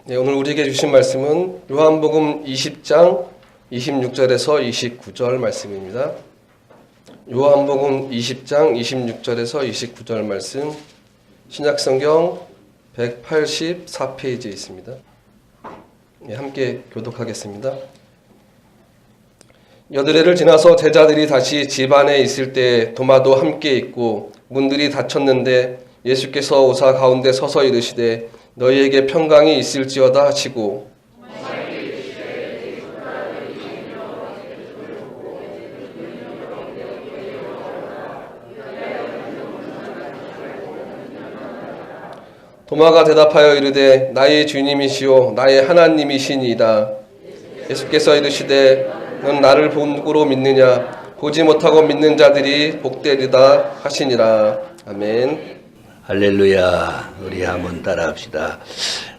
네, 오늘 우리에게 주신 말씀은 요한복음 20장 26절에서 29절 말씀입니다. 요한복음 20장 26절에서 29절 말씀, 신약성경 184페이지에 있습니다. 네, 함께 교독하겠습니다. 여드레를 지나서 제자들이 다시 집 안에 있을 때 도마도 함께 있고 문들이 닫혔는데 예수께서 오사 가운데 서서 이르시되 너희에게 평강이 있을지어다 하시고 도마가 대답하여 이르되 나의 주님이시오 나의 하나님이시니이다. 예수께서 이르시되 넌 나를 본고로 믿느냐 보지 못하고 믿는 자들이 복되리다 하시니라. 아멘. 할렐루야. 우리 한번 따라합시다.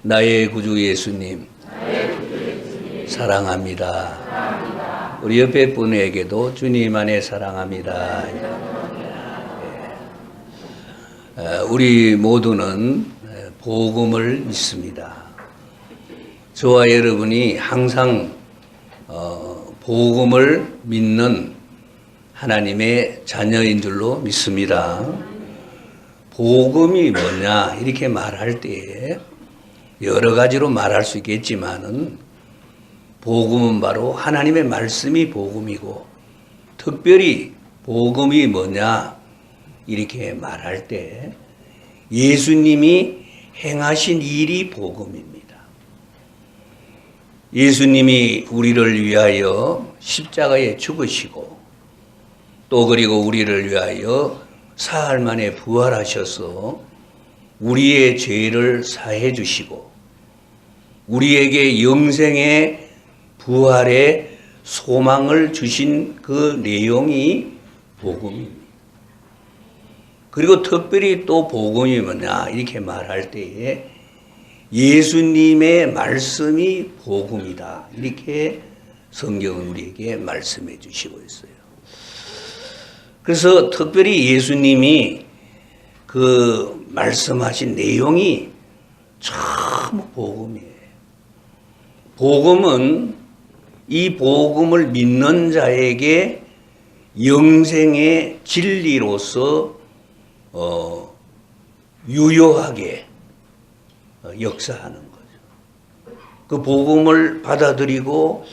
나의 구주 예수님, 사랑합니다. 우리 옆에 분에게도 주님 안에 사랑합니다. 우리 모두는 복음을 믿습니다. 저와 여러분이 항상 복음을 믿는 하나님의 자녀인 줄로 믿습니다. 복음이 뭐냐 이렇게 말할 때 여러 가지로 말할 수 있겠지만은 복음은 바로 하나님의 말씀이 복음이고, 특별히 복음이 뭐냐 이렇게 말할 때 예수님이 행하신 일이 복음입니다. 예수님이 우리를 위하여 십자가에 죽으시고 또 그리고 우리를 위하여 사흘 만에 부활하셔서 우리의 죄를 사해 주시고 우리에게 영생의 부활의 소망을 주신 그 내용이 복음입니다. 그리고 특별히 또 복음이 뭐냐 이렇게 말할 때에 예수님의 말씀이 복음이다 이렇게 성경은 우리에게 말씀해 주시고 있어요. 그래서 특별히 예수님이 그 말씀하신 내용이 참 복음이에요. 복음은 이 복음을 믿는 자에게 영생의 진리로서 유효하게 역사하는 거죠. 그 복음을 받아들이고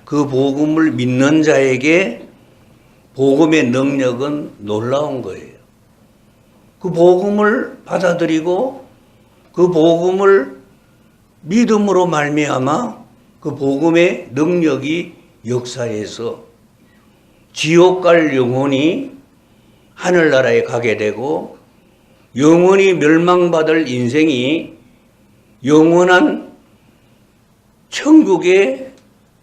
그 복음을 믿는 자에게 복음의 능력은 놀라운 거예요. 그 복음을 받아들이고 그 복음을 믿음으로 말미암아 그 복음의 능력이 역사해서 지옥 갈 영혼이 하늘나라에 가게 되고 영원히 멸망받을 인생이 영원한 천국의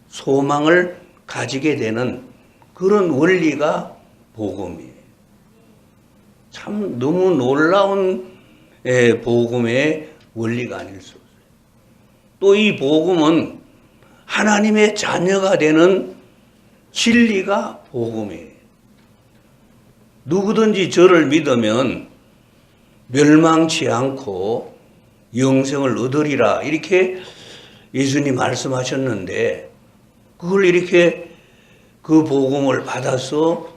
소망을 가지게 되는 그런 원리가 복음이에요. 참 너무 놀라운 복음의 원리가 아닐 수 없어요. 또 이 복음은 하나님의 자녀가 되는 진리가 복음이에요. 누구든지 저를 믿으면 멸망치 않고 영생을 얻으리라 이렇게 예수님 말씀하셨는데, 그걸 이렇게 그 복음을 받아서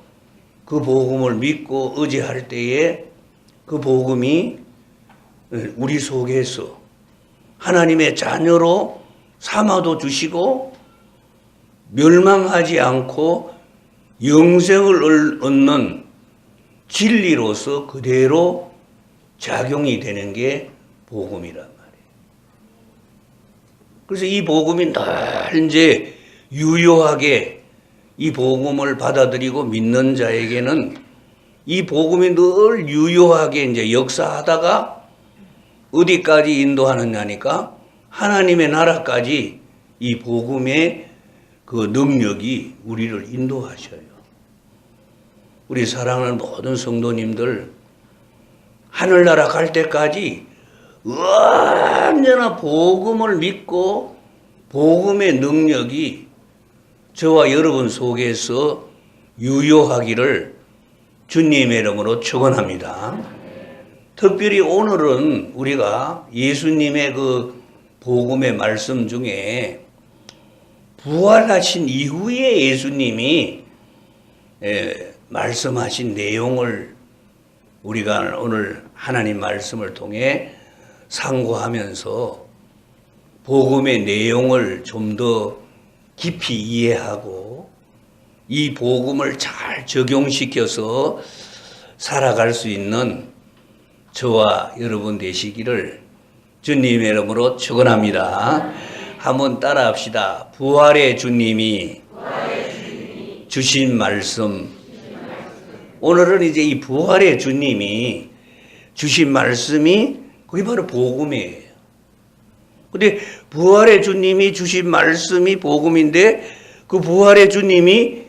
그 복음을 믿고 의지할 때에 그 복음이 우리 속에서 하나님의 자녀로 삼아도 주시고 멸망하지 않고 영생을 얻는 진리로서 그대로 작용이 되는 게 복음이란 말이에요. 그래서 이 복음이 늘 이제 유효하게 이 복음을 받아들이고 믿는 자에게는 이 복음이 늘 유효하게 이제 역사하다가 어디까지 인도하느냐니까 하나님의 나라까지 이 복음의 그 능력이 우리를 인도하셔요. 우리 사랑하는 모든 성도님들, 하늘나라 갈 때까지 언제나 복음을 믿고 복음의 능력이 저와 여러분 속에서 유효하기를 주님의 이름으로 축원합니다. 특별히 오늘은 우리가 예수님의 그 복음의 말씀 중에 부활하신 이후에 예수님이 말씀하신 내용을 우리가 오늘 하나님 말씀을 통해 상고하면서 복음의 내용을 좀 더 깊이 이해하고 이 복음을 잘 적용시켜서 살아갈 수 있는 저와 여러분 되시기를 주님의 이름으로 축원합니다. 한번 따라합시다. 부활의 주님이 주신 말씀. 오늘은 이제 이 부활의 주님이 주신 말씀이 그게 바로 복음이에요. 근데 부활의 주님이 주신 말씀이 복음인데 그 부활의 주님이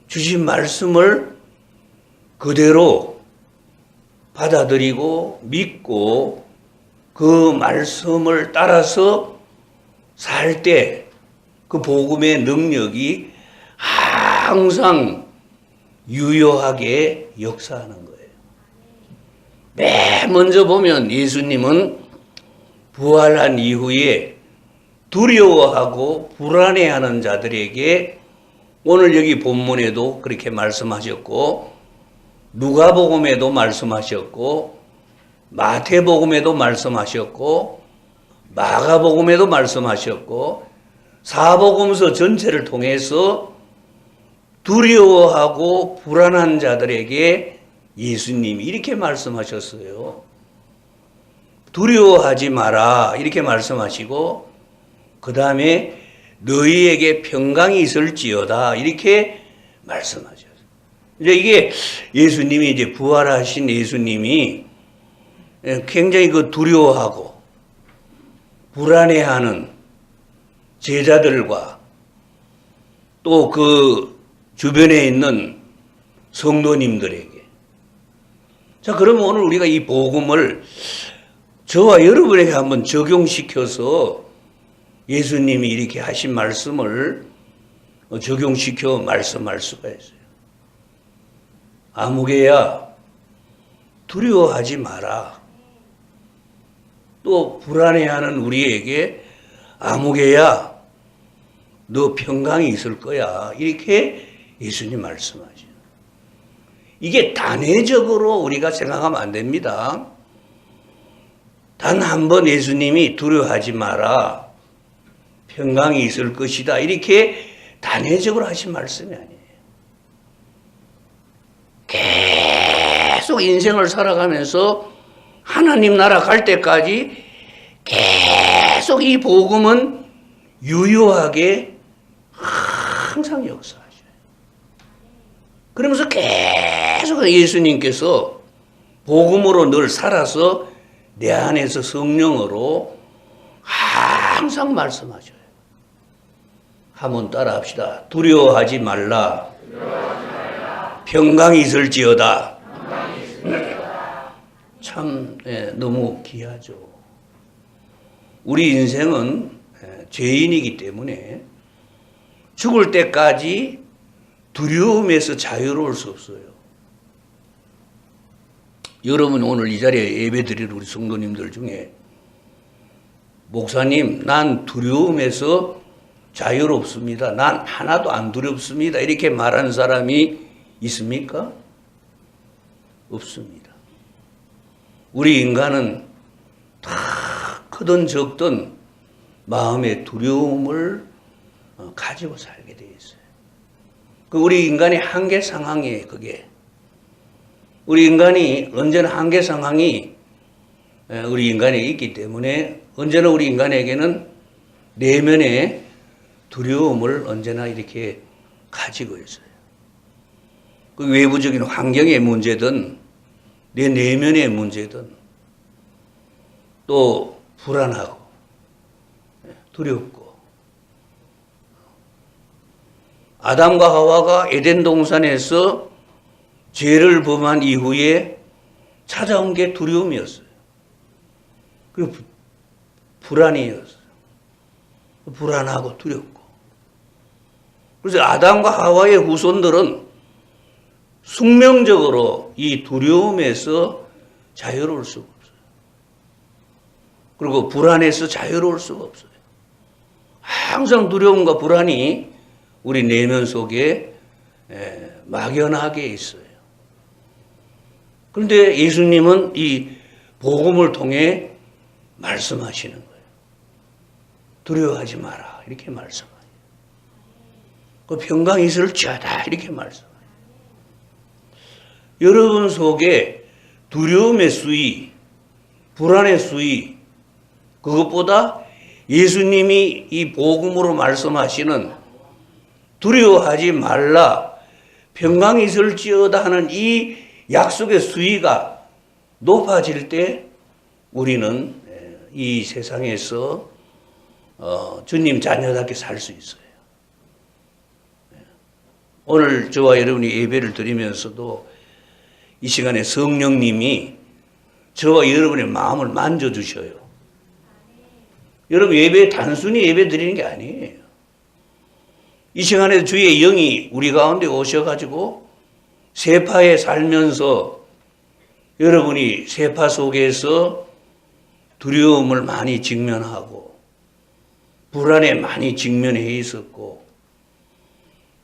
주신 말씀을 그대로 받아들이고 믿고 그 말씀을 따라서 살 때 그 복음의 능력이 항상 유효하게 역사하는 거예요. 맨 먼저 보면 예수님은 부활한 이후에 두려워하고 불안해하는 자들에게 오늘 여기 본문에도 그렇게 말씀하셨고 누가복음에도 말씀하셨고 마태복음에도 말씀하셨고 마가복음에도 말씀하셨고 사복음서 전체를 통해서 두려워하고 불안한 자들에게 예수님이 이렇게 말씀하셨어요. 두려워하지 마라 이렇게 말씀하시고 그 다음에 너희에게 평강이 있을지어다 이렇게 말씀하셨어요. 이제 이게 예수님이 이제 부활하신 예수님이 굉장히 그 두려워하고 불안해하는 제자들과 또 그 주변에 있는 성도님들에게 자 그러면 오늘 우리가 이 복음을 저와 여러분에게 한번 적용시켜서 예수님이 이렇게 하신 말씀을 적용시켜 말씀할 수가 있어요. 아무개야 두려워하지 마라. 또 불안해하는 우리에게 아무개야 너 평강이 있을 거야. 이렇게 예수님 말씀하죠. 이게 단회적으로 우리가 생각하면 안 됩니다. 단 한 번 예수님이 두려워하지 마라. 평강이 있을 것이다. 이렇게 단회적으로 하신 말씀이 아니에요. 계속 인생을 살아가면서 하나님 나라 갈 때까지 계속 이 복음은 유효하게 항상 역사하셔요. 그러면서 계속 예수님께서 복음으로 늘 살아서 내 안에서 성령으로 항상 말씀하셔요. 한번 따라합시다. 두려워하지 말라. 평강이 있을지어다. 참 너무 귀하죠. 우리 인생은 죄인이기 때문에 죽을 때까지 두려움에서 자유로울 수 없어요. 여러분 오늘 이 자리에 예배드릴 우리 성도님들 중에 목사님 난 두려움에서 자유롭습니다. 난 하나도 안 두렵습니다. 이렇게 말하는 사람이 있습니까? 없습니다. 우리 인간은 다 크든 적든 마음의 두려움을 가지고 살게 돼 있어요. 그 우리 인간의 한계 상황이에요. 그게 우리 인간이 언제나 한계 상황이 우리 인간에 있기 때문에 언제나 우리 인간에게는 내면의 두려움을 언제나 이렇게 가지고 있어요. 그 외부적인 환경의 문제든 내 내면의 문제든 또 불안하고 두렵고 아담과 하와가 에덴 동산에서 죄를 범한 이후에 찾아온 게 두려움이었어요. 그리고 불안이었어요. 불안하고 두렵고. 그래서 아담과 하와의 후손들은 숙명적으로 이 두려움에서 자유로울 수가 없어요. 그리고 불안해서 자유로울 수가 없어요. 항상 두려움과 불안이 우리 내면 속에 막연하게 있어요. 그런데 예수님은 이 복음을 통해 말씀하시는 거예요. 두려워하지 마라 이렇게 말씀해요. 그 평강이 있을지어다 이렇게 말씀해요. 여러분 속에 두려움의 수위, 불안의 수위, 그것보다 예수님이 이 복음으로 말씀하시는 두려워하지 말라, 평강이 있을지어다 하는 이 약속의 수위가 높아질 때 우리는 이 세상에서 주님 자녀답게 살 수 있어요. 오늘 저와 여러분이 예배를 드리면서도 이 시간에 성령님이 저와 여러분의 마음을 만져주셔요. 여러분 예배 단순히 예배 드리는 게 아니에요. 이 시간에 주의 영이 우리 가운데 오셔가지고 세파에 살면서 여러분이 세파 속에서 두려움을 많이 직면하고 불안에 많이 직면해 있었고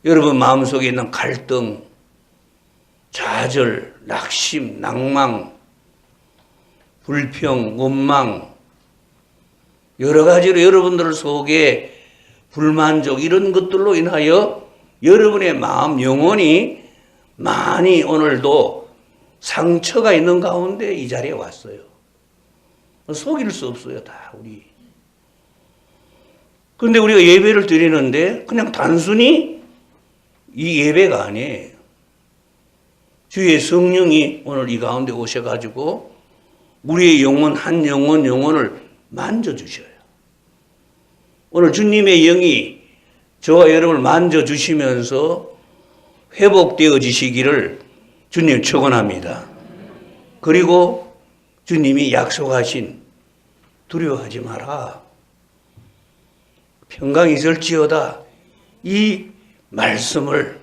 여러분 마음속에 있는 갈등, 좌절, 낙심, 낭망, 불평, 원망 여러 가지로 여러분들 속에 불만족 이런 것들로 인하여 여러분의 마음, 영혼이 많이 오늘도 상처가 있는 가운데 이 자리에 왔어요. 속일 수 없어요, 다 우리. 그런데 우리가 예배를 드리는데 그냥 단순히 이 예배가 아니에요. 주의 성령이 오늘 이 가운데 오셔가지고 우리의 영혼, 한 영혼을 만져주셔요. 오늘 주님의 영이 저와 여러분을 만져주시면서 회복되어지시기를 주님 축원합니다. 그리고 주님이 약속하신 두려워하지 마라. 평강이 있을지어다. 이 말씀을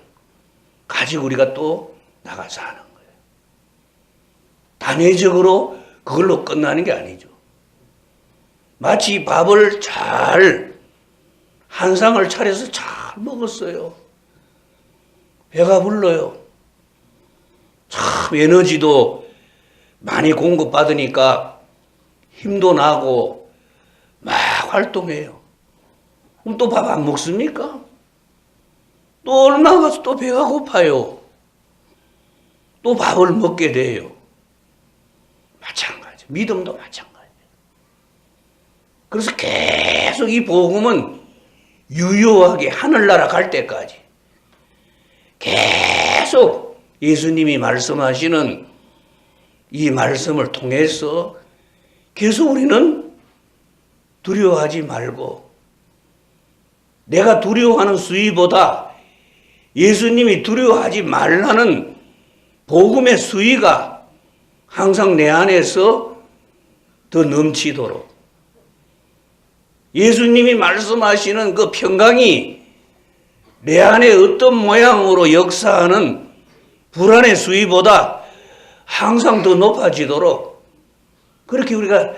가지고 우리가 또 나가서 하는 거예요. 단회적으로 그걸로 끝나는 게 아니죠. 마치 밥을 한 상을 차려서 잘 먹었어요. 배가 불러요. 참 에너지도 많이 공급받으니까 힘도 나고 막 활동해요. 그럼 또 밥 안 먹습니까? 또 얼마 가서 또 배가 고파요. 또 밥을 먹게 돼요. 마찬가지. 믿음도 마찬가지. 그래서 계속 이 복음은 유효하게 하늘나라 갈 때까지 계속 예수님이 말씀하시는 이 말씀을 통해서 계속 우리는 두려워하지 말고 내가 두려워하는 수위보다 예수님이 두려워하지 말라는 복음의 수위가 항상 내 안에서 더 넘치도록 예수님이 말씀하시는 그 평강이 내 안에 어떤 모양으로 역사하는 불안의 수위보다 항상 더 높아지도록 그렇게 우리가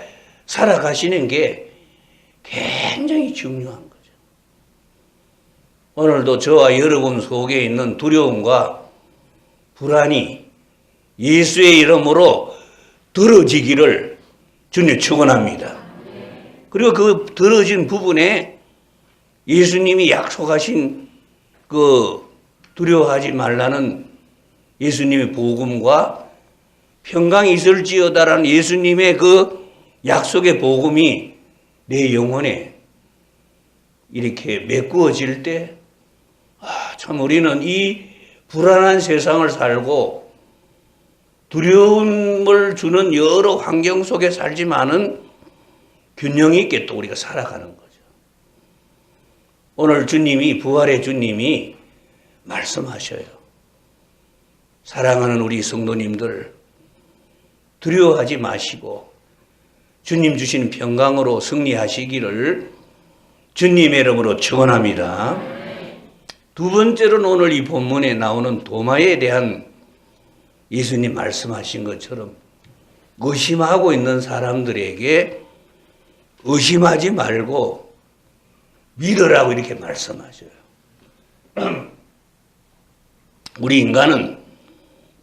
살아가시는 게 굉장히 중요한 거죠. 오늘도 저와 여러분 속에 있는 두려움과 불안이 예수의 이름으로 들어지기를 주님 축원합니다. 그리고 그 들어진 부분에 예수님이 약속하신 그 두려워하지 말라는 예수님의 복음과 평강이 있을지어다라는 예수님의 그 약속의 복음이 내 영혼에 이렇게 메꾸어질 때, 참 우리는 이 불안한 세상을 살고 두려움을 주는 여러 환경 속에 살지만은 균형 있게 또 우리가 살아가는 거죠. 오늘 주님이, 부활의 주님이 말씀하셔요. 사랑하는 우리 성도님들, 두려워하지 마시고 주님 주신 평강으로 승리하시기를 주님의 이름으로 축원합니다. 두 번째로는 오늘 이 본문에 나오는 도마에 대한 예수님 말씀하신 것처럼 의심하고 있는 사람들에게 의심하지 말고 믿으라고 이렇게 말씀하셔요. 우리 인간은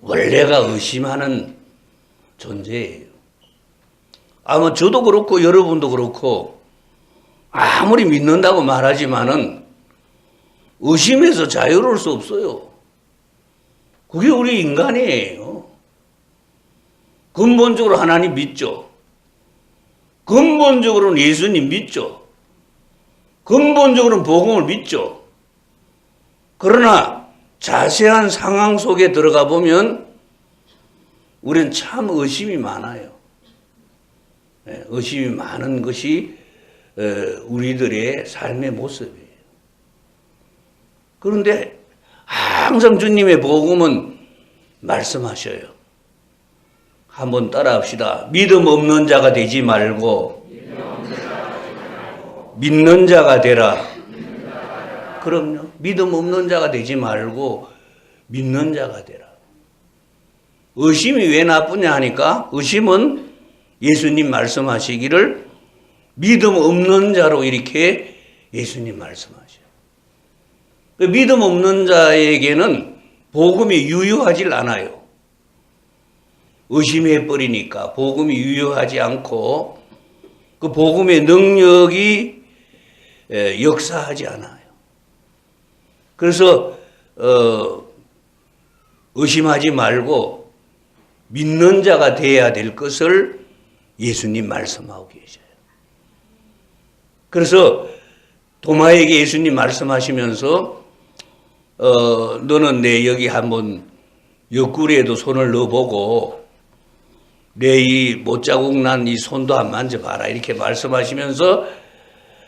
원래가 의심하는 존재예요. 아마 저도 그렇고 여러분도 그렇고 아무리 믿는다고 말하지만은 의심에서 자유로울 수 없어요. 그게 우리 인간이에요. 근본적으로 하나님 믿죠. 근본적으로는 예수님 믿죠. 근본적으로는 복음을 믿죠. 그러나 자세한 상황 속에 들어가 보면 우리는 참 의심이 많아요. 의심이 많은 것이 우리들의 삶의 모습이에요. 그런데 항상 주님의 복음은 말씀하셔요. 한번 따라합시다. 믿음 없는 자가 되지 말고 믿는 자가 되라. 그럼요. 믿음 없는 자가 되지 말고 믿는 자가 되라. 의심이 왜 나쁘냐 하니까 의심은 예수님 말씀하시기를 믿음 없는 자로 이렇게 예수님 말씀하셔요. 믿음 없는 자에게는 복음이 유효하질 않아요. 의심해버리니까 복음이 유효하지 않고 그 복음의 능력이 역사하지 않아요. 그래서 의심하지 말고 믿는 자가 되어야 될 것을 예수님 말씀하고 계셔요. 그래서 도마에게 예수님 말씀하시면서 너는 내 여기 한번 옆구리에도 손을 넣어보고 내 이 못자국 난 이 손도 한번 만져봐라 이렇게 말씀하시면서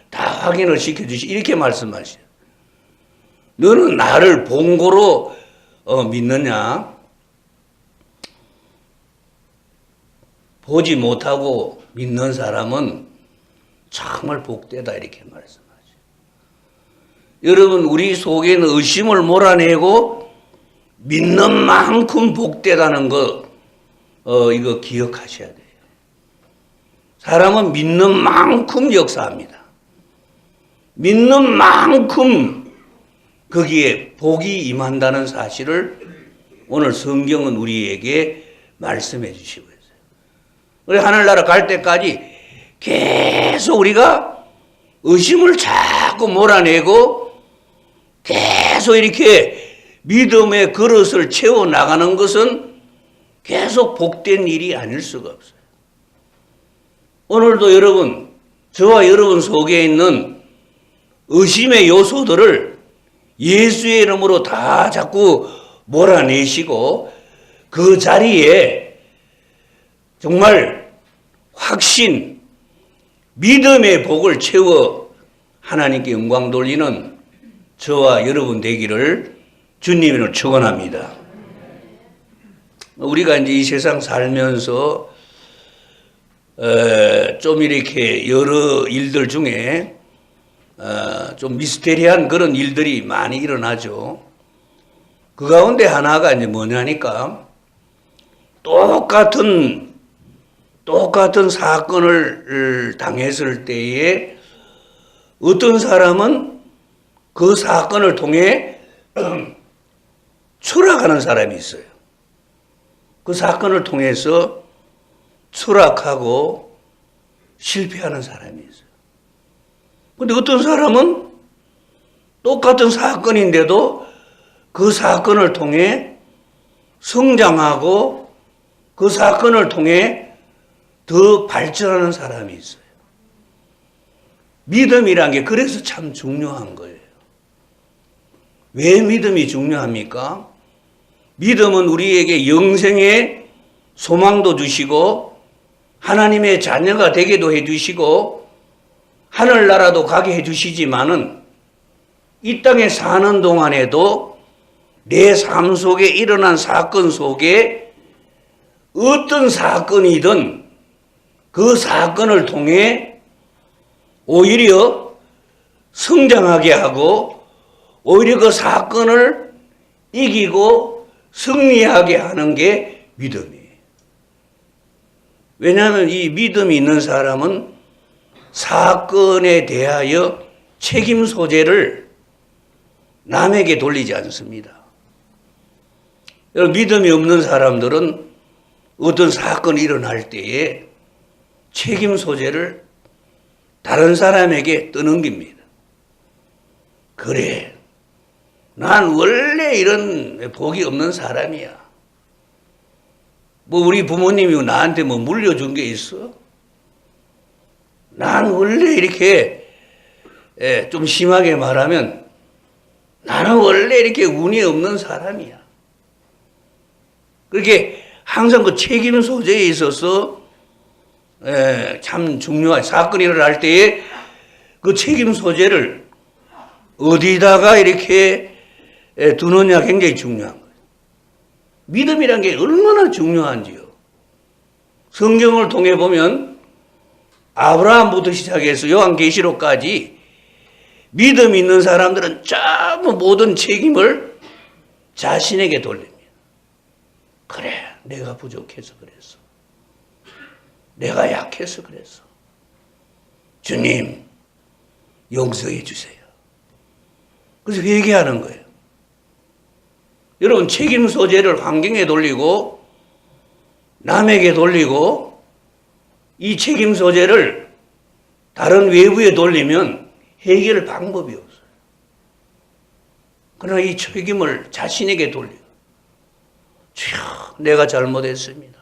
다 확인을 이렇게 말씀하셔요. 너는 나를 본고로 믿느냐? 보지 못하고 믿는 사람은 정말 복되다 이렇게 말씀하죠. 여러분 우리 속에는 의심을 몰아내고 믿는 만큼 복되다는 거 이거 기억하셔야 돼요. 사람은 믿는 만큼 역사합니다. 믿는 만큼 거기에 복이 임한다는 사실을 오늘 성경은 우리에게 말씀해 주시고 있어요. 우리 하늘나라 갈 때까지 계속 우리가 의심을 자꾸 몰아내고 계속 이렇게 믿음의 그릇을 채워나가는 것은 계속 복된 일이 아닐 수가 없어요. 오늘도 여러분, 저와 여러분 속에 있는 의심의 요소들을 예수의 이름으로 다 자꾸 몰아내시고 그 자리에 정말 확신, 믿음의 복을 채워 하나님께 영광 돌리는 저와 여러분 되기를 주님으로 축원합니다. 우리가 이제 이 세상 살면서 좀 이렇게 여러 일들 중에 좀 미스테리한 그런 일들이 많이 일어나죠. 그 가운데 하나가 이제 뭐냐니까 똑같은 사건을 당했을 때에 어떤 사람은 그 사건을 통해 추락하는 사람이 있어요. 그 사건을 통해서 추락하고 실패하는 사람이 있어요. 근데 어떤 사람은 똑같은 사건인데도 그 사건을 통해 성장하고 그 사건을 통해 더 발전하는 사람이 있어요. 믿음이란 게 그래서 참 중요한 거예요. 왜 믿음이 중요합니까? 믿음은 우리에게 영생의 소망도 주시고 하나님의 자녀가 되게도 해주시고 하늘나라도 가게 해주시지만은 이 땅에 사는 동안에도 내 삶 속에 일어난 사건 속에 어떤 사건이든 그 사건을 통해 오히려 성장하게 하고 오히려 그 사건을 이기고 승리하게 하는 게 믿음이에요. 왜냐하면 이 믿음이 있는 사람은 사건에 대하여 책임 소재를 남에게 돌리지 않습니다. 믿음이 없는 사람들은 어떤 사건이 일어날 때에 책임 소재를 다른 사람에게 떠넘깁니다. 그래, 난 원래 이런 복이 없는 사람이야. 뭐 우리 부모님이 나한테 뭐 물려준 게 있어? 난 원래 이렇게 좀 심하게 말하면 나는 원래 이렇게 운이 없는 사람이야. 그렇게 항상 그 책임 소재에 있어서 참 중요한 사건이 일어날 때에 그 책임 소재를 어디다가 이렇게 두느냐 굉장히 중요한 거예요. 믿음이란 게 얼마나 중요한지요. 성경을 통해 보면 아브라함부터 시작해서 요한계시록까지 믿음 있는 사람들은 전부 모든 책임을 자신에게 돌립니다. 그래, 내가 부족해서 그랬어. 내가 약해서 그랬어. 주님, 용서해 주세요. 그래서 회개하는 거예요. 여러분, 책임 소재를 환경에 돌리고 남에게 돌리고 이 책임 소재를 다른 외부에 돌리면 해결 방법이 없어요. 그러나 이 책임을 자신에게 돌리고 주여, 내가 잘못했습니다.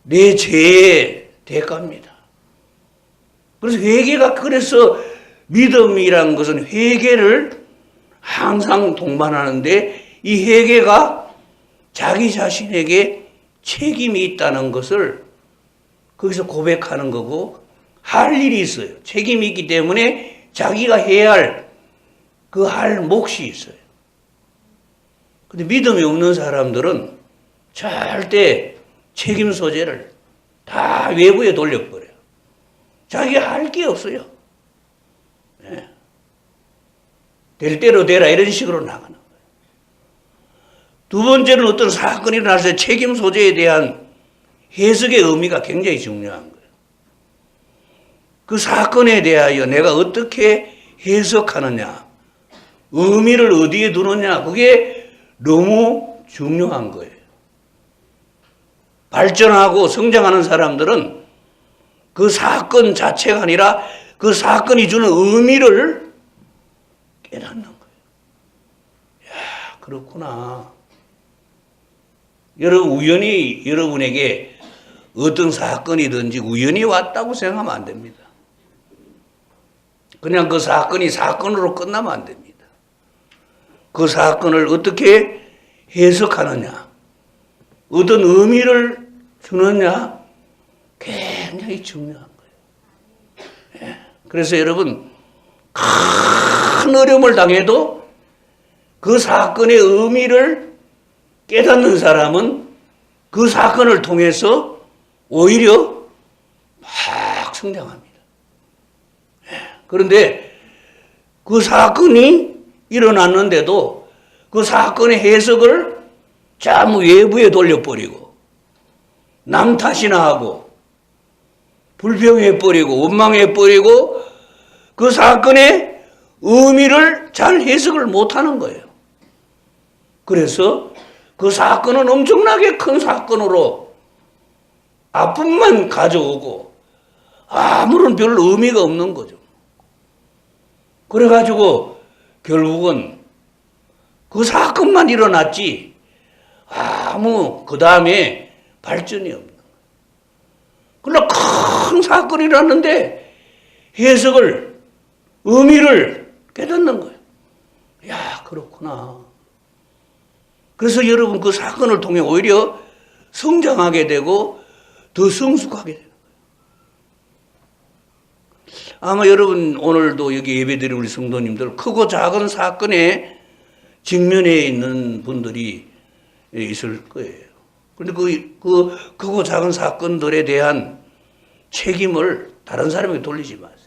내 죄의 대가입니다. 그래서 회개가, 그래서 믿음이란 것은 회개를 항상 동반하는데 이 회개가 자기 자신에게 책임이 있다는 것을 거기서 고백하는 거고, 할 일이 있어요. 책임이 있기 때문에 자기가 해야 할 그 할 몫이 있어요. 근데 믿음이 없는 사람들은 절대 책임 소재를 다 외부에 돌려버려요. 자기가 할 게 없어요. 네. 될 대로 되라 이런 식으로 나가는 거예요. 두 번째는 어떤 사건이 일어났을 때 책임 소재에 대한 해석의 의미가 굉장히 중요한 거예요. 그 사건에 대하여 내가 어떻게 해석하느냐, 의미를 어디에 두느냐, 그게 너무 중요한 거예요. 발전하고 성장하는 사람들은 그 사건 자체가 아니라 그 사건이 주는 의미를 깨닫는 거예요. 야, 그렇구나. 여러분, 우연히 여러분에게 어떤 사건이든지 우연히 왔다고 생각하면 안 됩니다. 그냥 그 사건이 사건으로 끝나면 안 됩니다. 그 사건을 어떻게 해석하느냐, 어떤 의미를 주느냐, 굉장히 중요한 거예요. 그래서 여러분, 큰 어려움을 당해도 그 사건의 의미를 깨닫는 사람은 그 사건을 통해서 오히려 막 성장합니다. 그런데 그 사건이 일어났는데도 그 사건의 해석을 전부 외부에 돌려버리고 남 탓이나 하고 불평해버리고 원망해버리고 그 사건의 의미를 잘 해석을 못하는 거예요. 그래서 그 사건은 엄청나게 큰 사건으로 아픔만 가져오고 아무런 별 의미가 없는 거죠. 그래가지고 결국은 그 사건만 일어났지 아무 그 다음에 발전이 없는 거예요. 그러나 큰 사건이 일어났는데 해석을, 의미를 깨닫는 거예요. 야, 그렇구나. 그래서 여러분, 그 사건을 통해 오히려 성장하게 되고 더 성숙하게 되는 거예요. 아마 여러분 오늘도 여기 예배드린 우리 성도님들 크고 작은 사건에 직면해 있는 분들이 있을 거예요. 그런데 그 크고 작은 사건들에 대한 책임을 다른 사람에게 돌리지 마세요.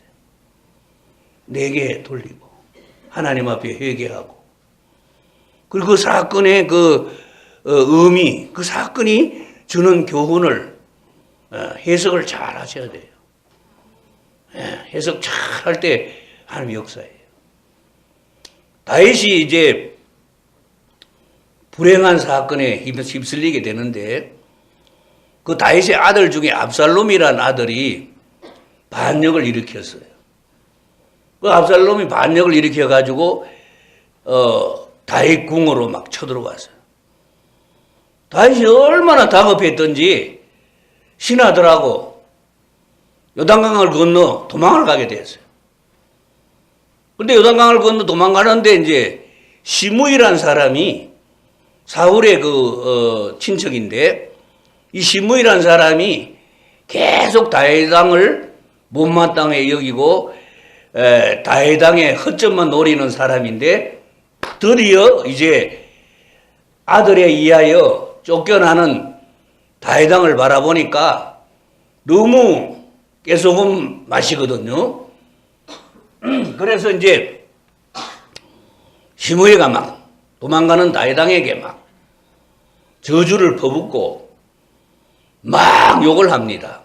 내게 돌리고 하나님 앞에 회개하고, 그리고 그 사건의 그 의미, 그 사건이 주는 교훈을 해석을 잘 하셔야 돼요. 해석 잘 할 때 하나님의 역사예요. 다윗이 이제 불행한 사건에 휩쓸리게 되는데 그 다윗의 아들 중에 압살롬이라는 아들이 반역을 일으켰어요. 그 압살롬이 반역을 일으켜가지고 다윗 궁으로 막 쳐들어갔어요. 다윗이 얼마나 다급했던지 신하들하고 요단강을 건너 도망을 가게 됐어요. 그런데 요단강을 건너 도망가는데 이제 시므이라는 사람이 사울의 친척인데 이 시므이라는 사람이 계속 다윗 왕을 못마땅해 여기고 다윗 왕의 허점만 노리는 사람인데 드디어 이제 아들에 의하여 쫓겨나는 다윗 왕을 바라보니까 너무 깨소금 맛이거든요. 그래서 이제 시므이가 막 도망가는 다윗 왕에게 막 저주를 퍼붓고 막 욕을 합니다.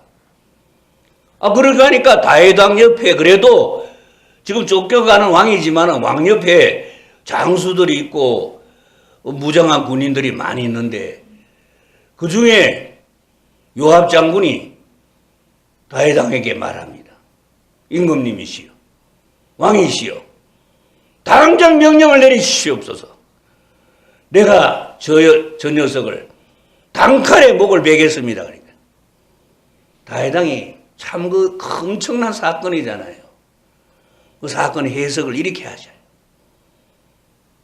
그러고 하니까 다윗 왕 옆에 그래도 지금 쫓겨가는 왕이지만 왕 옆에 장수들이 있고 무장한 군인들이 많이 있는데 그 중에 요압 장군이 다윗 왕에게 말합니다. 임금님이시여, 왕이시여, 당장 명령을 내리시옵소서. 내가 저 녀석을 단칼에 목을 베겠습니다. 그러니까 다윗 왕이 참 엄청난 사건이잖아요. 그 사건의 해석을 이렇게 하셔요.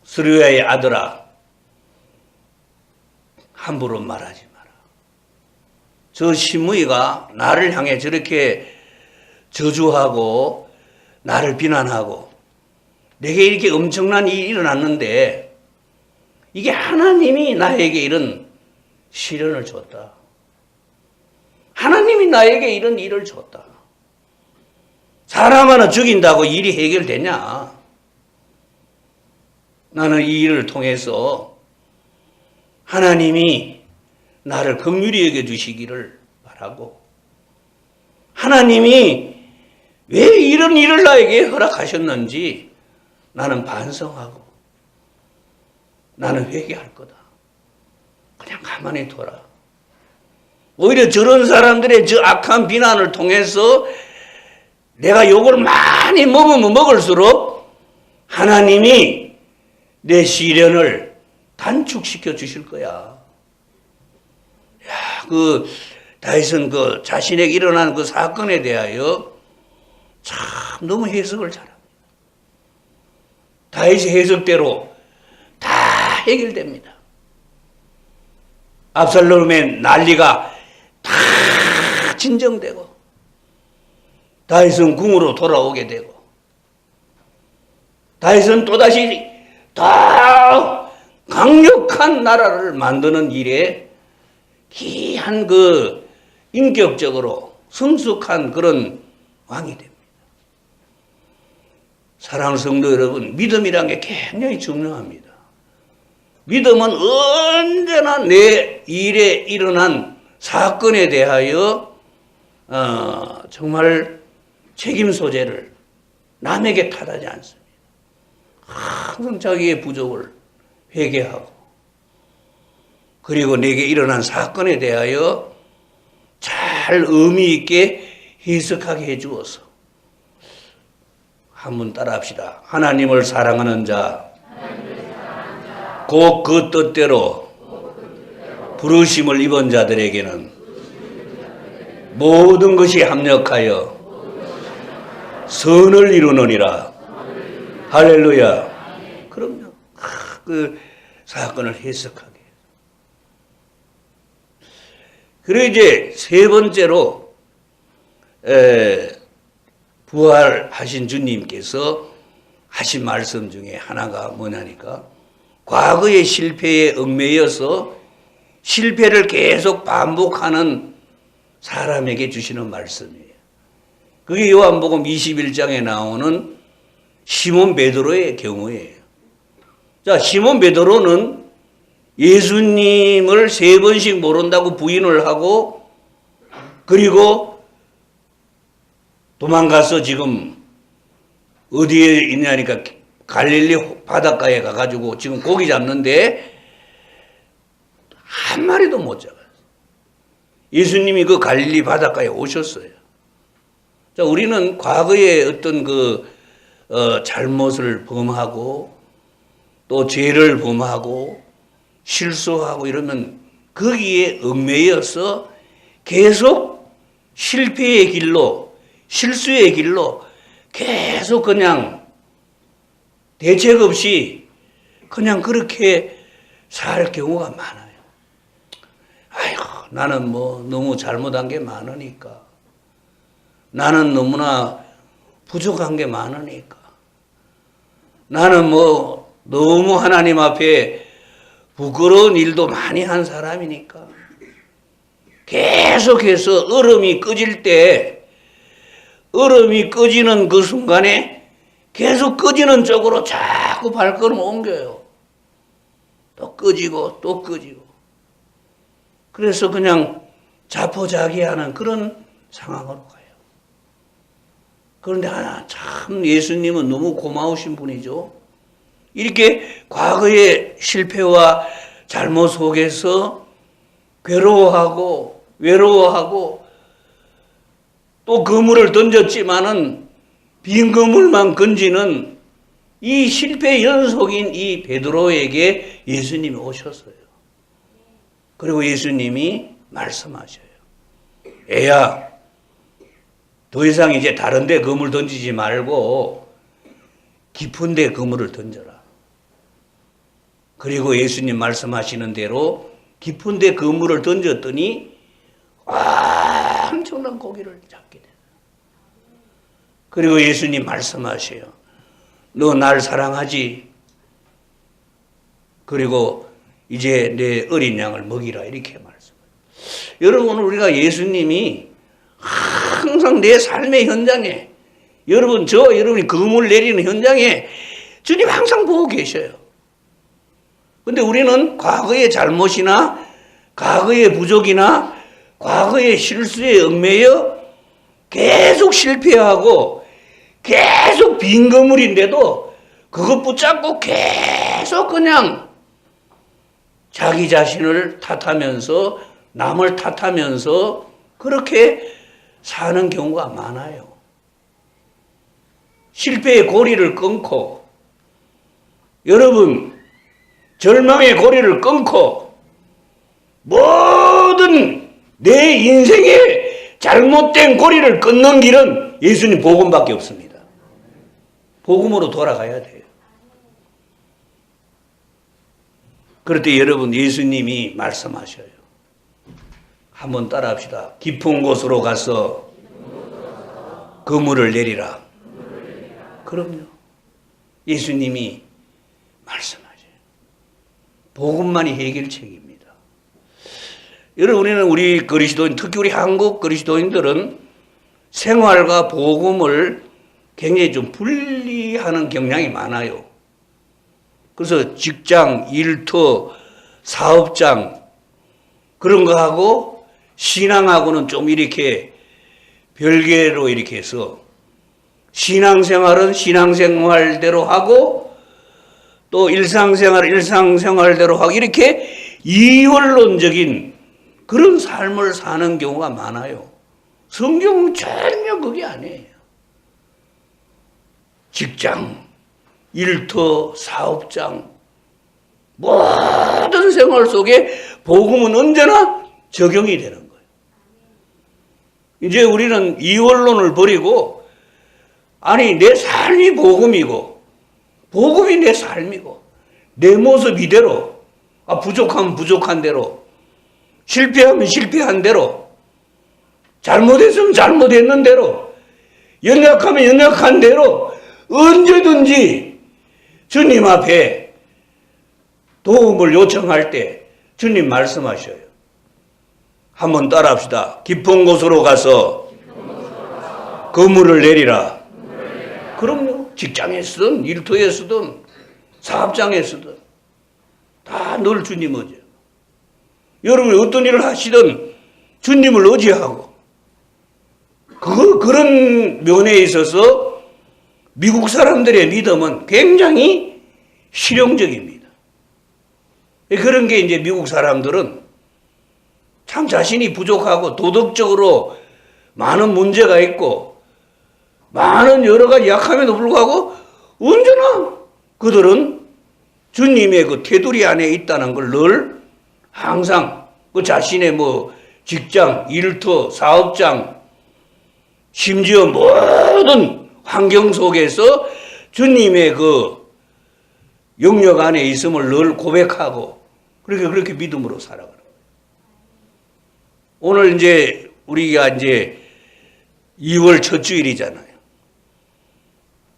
스루야의 아들아, 함부로 말하지 마라. 저 시므이가 나를 향해 저렇게 저주하고 나를 비난하고 내게 이렇게 엄청난 일이 일어났는데 이게 하나님이 나에게 이런 시련을 줬다. 하나님이 나에게 이런 일을 줬다. 사람 하나 죽인다고 일이 해결되냐? 나는 이 일을 통해서 하나님이 나를 긍휼히 여겨주시기를 바라고 하나님이 왜 이런 일을 나에게 허락하셨는지 나는 반성하고 나는 회개할 거다. 그냥 가만히 둬라. 오히려 저런 사람들의 저 악한 비난을 통해서 내가 욕을 많이 먹으면 먹을수록 하나님이 내 시련을 단축시켜 주실 거야. 다윗은 자신에게 일어난 그 사건에 대하여 참 너무 해석을 잘합니다. 다윗의 해석대로 다 해결됩니다. 압살롬의 난리가 다 진정되고 다윗은 궁으로 돌아오게 되고 다윗은 또다시 더 강력한 나라를 만드는 일에 귀한 인격적으로 성숙한 그런 왕이 됩니다. 사랑하는 성도 여러분, 믿음이란 게 굉장히 중요합니다. 믿음은 언제나 내 일에 일어난 사건에 대하여 정말 책임 소재를 남에게 탓하지 않습니다. 항상 자기의 부족을 회개하고 그리고 내게 일어난 사건에 대하여 잘 의미 있게 해석하게 해주어서 한번 따라합시다. 하나님을 사랑하는 자, 곧 그 뜻대로 부르심을 입은 자들에게는 모든 것이 합력하여 선을 이루느니라. 할렐루야. 그럼요. 그 사건을 해석하게. 그리고 이제 세 번째로 부활하신 주님께서 하신 말씀 중에 하나가 뭐냐니까 과거의 실패에 얽매여서 실패를 계속 반복하는 사람에게 주시는 말씀이에요. 그게 요한복음 21장에 나오는 시몬 베드로의 경우예요. 자, 시몬 베드로는 예수님을 3번씩 모른다고 부인을 하고 그리고 도망가서 지금 어디에 있냐니까 갈릴리 바닷가에 가가지고 지금 고기 잡는데 한 마리도 못 잡아요. 예수님이 그 갈릴리 바닷가에 오셨어요. 자, 우리는 과거에 어떤 잘못을 범하고 또 죄를 범하고 실수하고 이러면 거기에 얽매여서 계속 실패의 길로, 실수의 길로 계속 그냥 대책 없이 그냥 그렇게 살 경우가 많아요. 아이고, 나는 뭐 너무 잘못한 게 많으니까. 나는 너무나 부족한 게 많으니까. 나는 뭐 너무 하나님 앞에 부끄러운 일도 많이 한 사람이니까. 계속해서 얼음이 꺼질 때, 얼음이 꺼지는 그 순간에 계속 꺼지는 쪽으로 자꾸 발걸음 옮겨요. 또 꺼지고 또 꺼지고. 그래서 그냥 자포자기하는 그런 상황으로 가요. 그런데 참 예수님은 너무 고마우신 분이죠. 이렇게 과거의 실패와 잘못 속에서 괴로워하고 외로워하고 또 그물을 던졌지만은 빈 그물만 건지는 이 실패 연속인 이 베드로에게 예수님이 오셨어요. 그리고 예수님이 말씀하셔요. 애야, 더 이상 이제 다른 데 그물 던지지 말고 깊은 데 그물을 던져라. 그리고 예수님 말씀하시는 대로 깊은 데 그물을 던졌더니 엄청난 고기를 잡게 돼요. 그리고 예수님 말씀하셔요. 너 날 사랑하지? 그리고 이제 내 어린 양을 먹이라 이렇게 말씀해요. 여러분, 우리가 예수님이 항상 내 삶의 현장에, 여러분이 그물 내리는 현장에 주님 항상 보고 계셔요. 근데 우리는 과거의 잘못이나 과거의 부족이나 과거의 실수에 얽매여 계속 실패하고 계속 빈 그물인데도 그것 붙잡고 계속 그냥 자기 자신을 탓하면서 남을 탓하면서 그렇게 사는 경우가 많아요. 실패의 고리를 끊고, 여러분, 절망의 고리를 끊고, 모든 내 인생의 잘못된 고리를 끊는 길은 예수님 복음밖에 없습니다. 복음으로 돌아가야 돼요. 그럴 때 여러분, 예수님이 말씀하셔요. 한번 따라합시다. 깊은 곳으로 가서 그물을 내리라. 그럼요. 예수님이 말씀하셔요. 복음만이 해결책입니다. 여러분, 우리는 우리 그리스도인, 특히 우리 한국 그리스도인들은 생활과 복음을 굉장히 좀 분리하는 경향이 많아요. 그래서 직장, 일터, 사업장 그런 거 하고 신앙하고는 좀 이렇게 별개로 이렇게 해서 신앙생활은 신앙생활대로 하고 또 일상생활은 일상생활대로 하고 이렇게 이원론적인 그런 삶을 사는 경우가 많아요. 성경은 전혀 그게 아니에요. 직장, 일터, 사업장, 모든 생활 속에 복음은 언제나 적용이 되는 거예요. 이제 우리는 이원론을 버리고, 아니, 내 삶이 복음이고, 복음이 내 삶이고, 내 모습 이대로, 부족하면 부족한 대로, 실패하면 실패한 대로, 잘못했으면 잘못했는 대로, 연약하면 연약한 대로, 언제든지 주님 앞에 도움을 요청할 때 주님 말씀하셔요. 한번 따라합시다. 깊은 곳으로 가서 그물을 내리라. 그럼요. 직장에 쓰든 일터에 쓰든 사업장에 쓰든 다 늘 주님 의지해요. 여러분이 어떤 일을 하시든 주님을 의지하고 그런 면에 있어서 미국 사람들의 믿음은 굉장히 실용적입니다. 그런 게 이제 미국 사람들은 참 자신이 부족하고 도덕적으로 많은 문제가 있고 많은 여러 가지 약함에도 불구하고 언제나 그들은 주님의 그 테두리 안에 있다는 걸 늘 항상 그 자신의 뭐 직장, 일터, 사업장, 심지어 모든 환경 속에서 주님의 그 영역 안에 있음을 늘 고백하고 그렇게 믿음으로 살아가는 거예요. 오늘 이제 우리가 이제 2월 첫 주일이잖아요.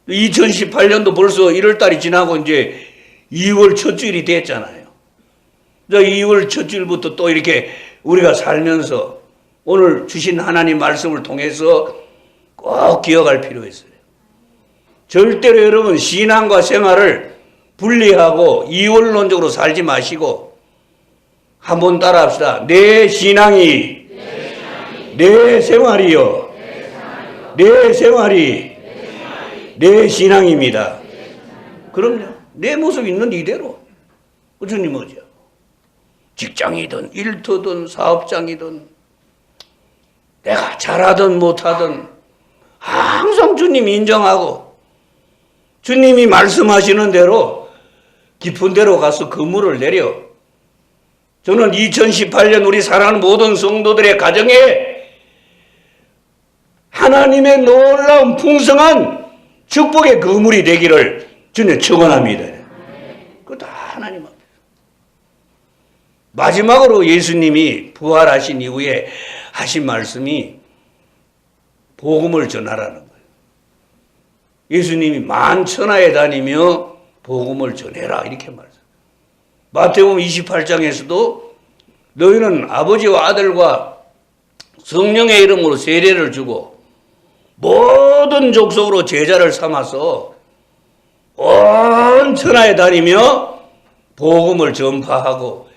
2018년도 벌써 1월 달이 지나고 이제 2월 첫 주일이 됐잖아요. 2월 첫 주일부터 또 이렇게 우리가 살면서 오늘 주신 하나님 말씀을 통해서 꼭 기억할 필요가 있어요. 절대로 여러분 신앙과 생활을 분리하고 이원론적으로 살지 마시고 한번 따라합시다. 내 신앙이 내 생활이요. 내 생활이 내 신앙입니다. 그럼요. 내 모습 있는 이대로 주님 어디야? 직장이든 일터든 사업장이든 내가 잘하든 못하든 항상 주님 인정하고 주님이 말씀하시는 대로 깊은 데로 가서 그물을 내려. 저는 2018년 우리 사랑하는 모든 성도들의 가정에 하나님의 놀라운 풍성한 축복의 그물이 되기를 주님 축원합니다. 그거 다 하나님 앞에. 마지막으로 예수님이 부활하신 이후에 하신 말씀이 복음을 전하라는 거예요. 예수님이 만천하에 다니며 복음을 전해라 이렇게 말했어요. 마태복음 28장에서도 너희는 아버지와 아들과 성령의 이름으로 세례를 주고 모든 족속으로 제자를 삼아서 온 천하에 다니며 복음을 전파하고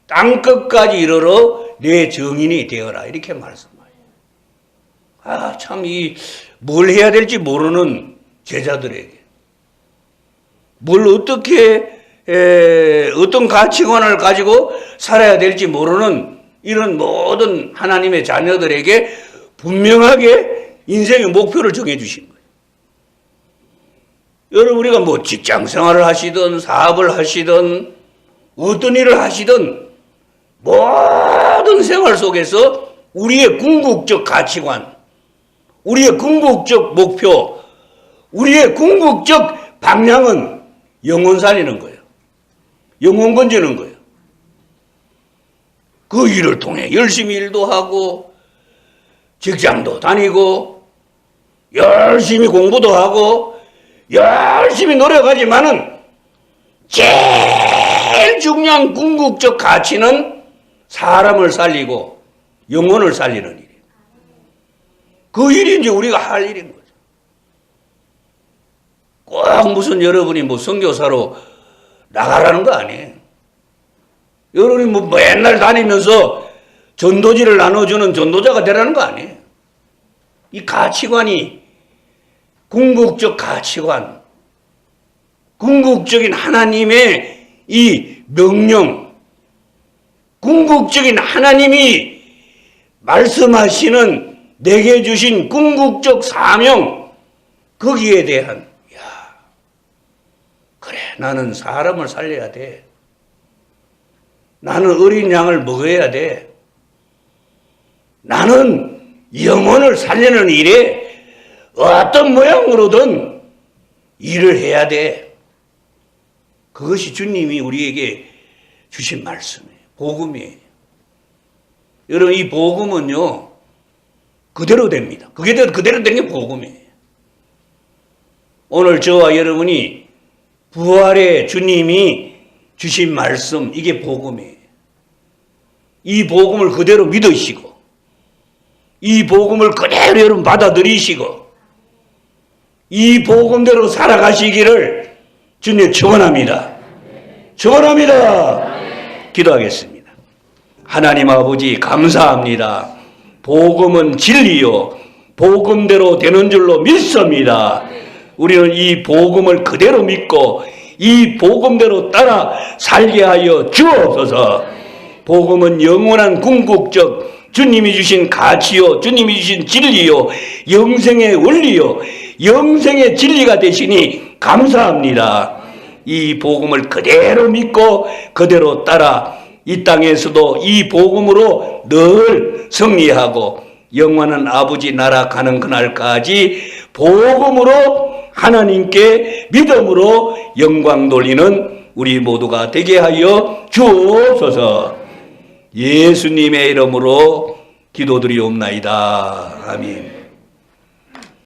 땅끝까지 이르러 내 증인이 되어라 이렇게 말씀해요. 참 뭘 해야 될지 모르는 제자들에게 뭘 어떻게 어떤 가치관을 가지고 살아야 될지 모르는 이런 모든 하나님의 자녀들에게 분명하게 인생의 목표를 정해 주신 거예요. 여러분 우리가 뭐 직장 생활을 하시든 사업을 하시든 어떤 일을 하시든 모든 생활 속에서 우리의 궁극적 가치관, 우리의 궁극적 목표, 우리의 궁극적 방향은 영혼 살리는 거예요. 영혼 건지는 거예요. 그 일을 통해 열심히 일도 하고 직장도 다니고 열심히 공부도 하고 열심히 노력하지만은 제일 중요한 궁극적 가치는 사람을 살리고 영혼을 살리는 일이에요. 그 일이 이제 우리가 할 일인 거죠. 꼭 무슨 여러분이 뭐 선교사로 나가라는 거 아니에요. 여러분이 뭐 맨날 다니면서 전도지를 나눠주는 전도자가 되라는 거 아니에요. 이 가치관이 궁극적 가치관, 궁극적인 하나님의 이 명령, 궁극적인 하나님이 말씀하시는 내게 주신 궁극적 사명, 거기에 대한 그래 나는 사람을 살려야 돼. 나는 어린 양을 먹어야 돼. 나는 영혼을 살리는 일에 어떤 모양으로든 일을 해야 돼. 그것이 주님이 우리에게 주신 말씀이에요. 복음이에요. 여러분 이 복음은요 그대로 됩니다. 그대로 된 게 복음이에요. 오늘 저와 여러분이 부활의 주님이 주신 말씀 이게 복음이에요. 이 복음을 그대로 믿으시고 이 복음을 그대로 여러분 받아들이시고 이 복음대로 살아가시기를 주님 축원합니다. 축원합니다. 기도하겠습니다. 하나님 아버지 감사합니다. 복음은 진리요 복음대로 되는 줄로 믿습니다. 우리는 이 복음을 그대로 믿고 이 복음대로 따라 살게 하여 주옵소서. 복음은 영원한 궁극적 주님이 주신 가치요, 주님이 주신 진리요, 영생의 원리요, 영생의 진리가 되시니 감사합니다. 이 복음을 그대로 믿고 그대로 따라 이 땅에서도 이 복음으로 늘 승리하고 영원한 아버지 나라 가는 그날까지 복음으로 하나님께 믿음으로 영광 돌리는 우리 모두가 되게 하여 주옵소서. 예수님의 이름으로 기도드리옵나이다. 아멘.